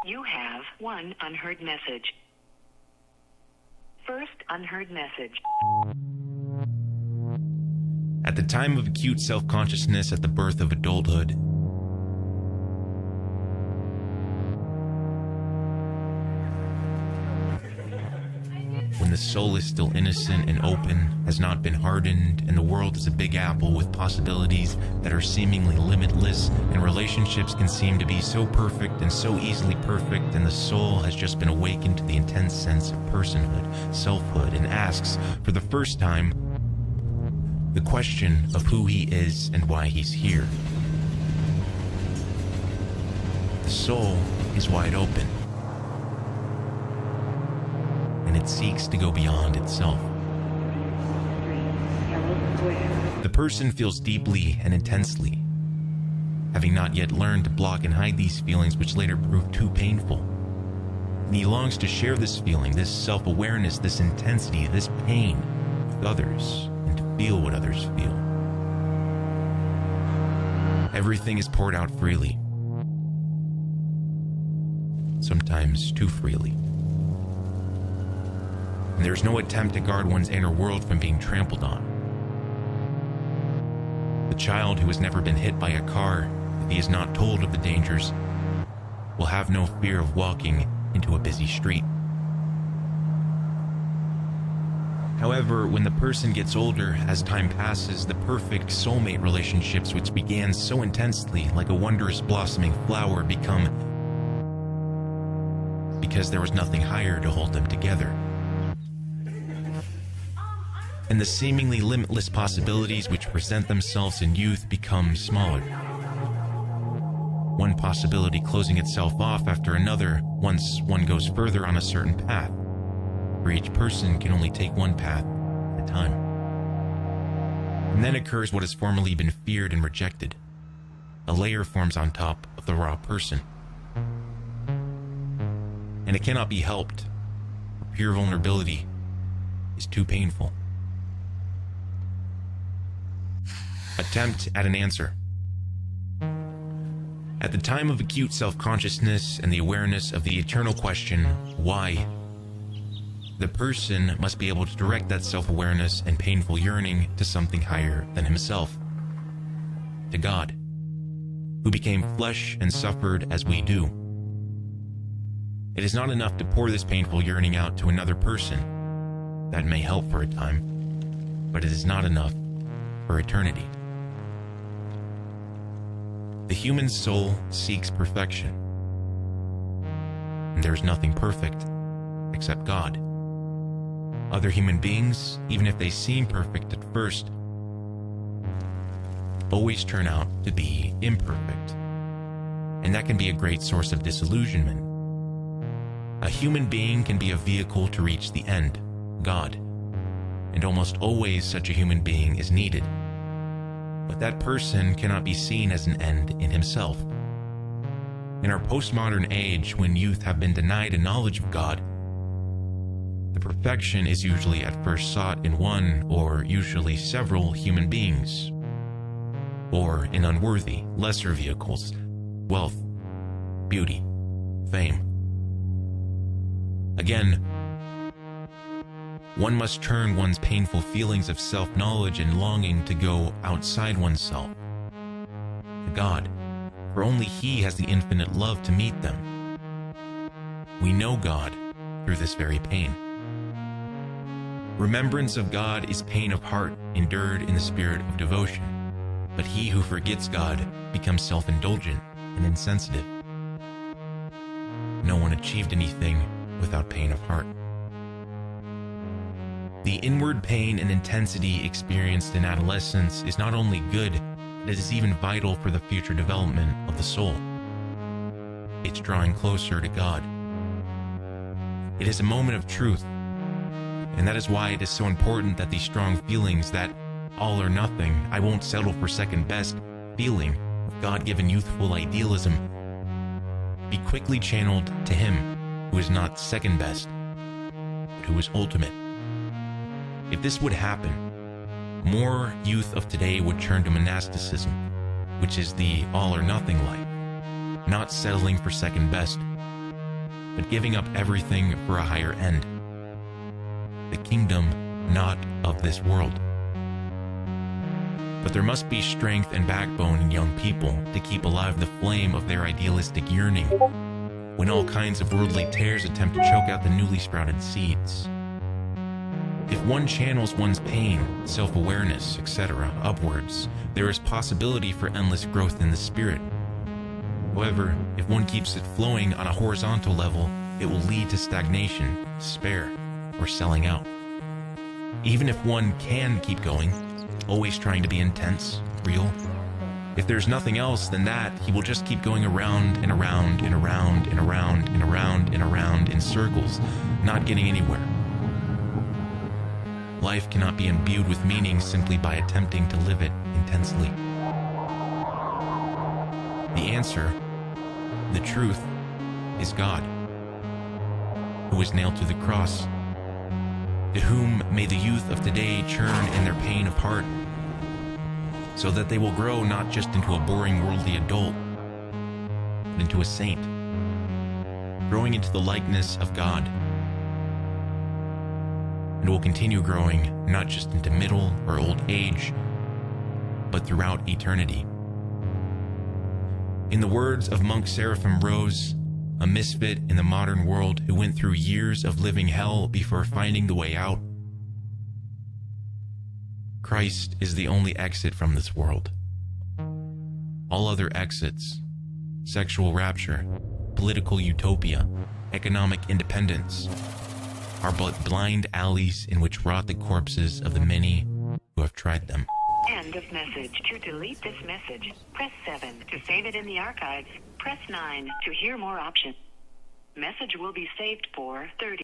You have one unheard message. First unheard message. At the time of acute self-consciousness at the birth of adulthood, when the soul is still innocent and open, has not been hardened, and the world is a big apple with possibilities that are seemingly limitless, and relationships can seem to be so perfect and so easily perfect, and the soul has just been awakened to the intense sense of personhood, selfhood, and asks, for the first time, the question of who he is and why he's here. The soul is wide open, and it seeks to go beyond itself. The person feels deeply and intensely, having not yet learned to block and hide these feelings which later prove too painful. And he longs to share this feeling, this self-awareness, this intensity, this pain with others, and to feel what others feel. Everything is poured out freely, sometimes too freely. And there's no attempt to guard one's inner world from being trampled on. The child who has never been hit by a car, if he is not told of the dangers, will have no fear of walking into a busy street. However, when the person gets older, as time passes, the perfect soulmate relationships which began so intensely like a wondrous blossoming flower become because there was nothing higher to hold them together. And the seemingly limitless possibilities which present themselves in youth become smaller. One possibility closing itself off after another once one goes further on a certain path, for each person can only take one path at a time. And then occurs what has formerly been feared and rejected. A layer forms on top of the raw person. And it cannot be helped. Pure vulnerability is too painful. Attempt at an answer. At the time of acute self-consciousness and the awareness of the eternal question, why, the person must be able to direct that self-awareness and painful yearning to something higher than himself, to God, who became flesh and suffered as we do. It is not enough to pour this painful yearning out to another person. That may help for a time, but it is not enough for eternity. The human soul seeks perfection, and there is nothing perfect except God. Other human beings, even if they seem perfect at first, always turn out to be imperfect, and that can be a great source of disillusionment. A human being can be a vehicle to reach the end, God, and almost always such a human being is needed. But that person cannot be seen as an end in himself. In our postmodern age, when youth have been denied a knowledge of God, the perfection is usually at first sought in one, or usually several, human beings, or in unworthy, lesser vehicles, wealth, beauty, fame. Again, one must turn one's painful feelings of self-knowledge and longing to go outside oneself, to God, for only He has the infinite love to meet them. We know God through this very pain. Remembrance of God is pain of heart endured in the spirit of devotion, but he who forgets God becomes self-indulgent and insensitive. No one achieved anything without pain of heart. The inward pain and intensity experienced in adolescence is not only good, it is even vital for the future development of the soul. It's drawing closer to God. It is a moment of truth, and that is why it is so important that these strong feelings, that all or nothing, I won't settle for second best feeling of God-given youthful idealism, be quickly channeled to Him who is not second best, but who is ultimate. If this would happen, more youth of today would turn to monasticism, which is the all or nothing life, not settling for second best, but giving up everything for a higher end. The kingdom not of this world. But there must be strength and backbone in young people to keep alive the flame of their idealistic yearning when all kinds of worldly tares attempt to choke out the newly sprouted seeds. If one channels one's pain, self-awareness, etc., upwards, there is possibility for endless growth in the spirit. However, if one keeps it flowing on a horizontal level, it will lead to stagnation, despair, or selling out. Even if one can keep going, always trying to be intense, real, if there's nothing else than that, he will just keep going around and around and around and around and around and around in circles, not getting anywhere. Life cannot be imbued with meaning simply by attempting to live it intensely. The answer, the truth, is God, who was nailed to the cross, to whom may the youth of today churn in their pain of heart, so that they will grow not just into a boring worldly adult, but into a saint, growing into the likeness of God, and will continue growing not just into middle or old age, but throughout eternity. In the words of monk Seraphim Rose, a misfit in the modern world who went through years of living hell before finding the way out, Christ is the only exit from this world. All other exits, sexual rapture, political utopia, economic independence, are but blind alleys in which rot the corpses of the many who have tried them. End of message. To delete this message, press 7. To save it in the archives, press 9. To hear more options, message will be saved for 30.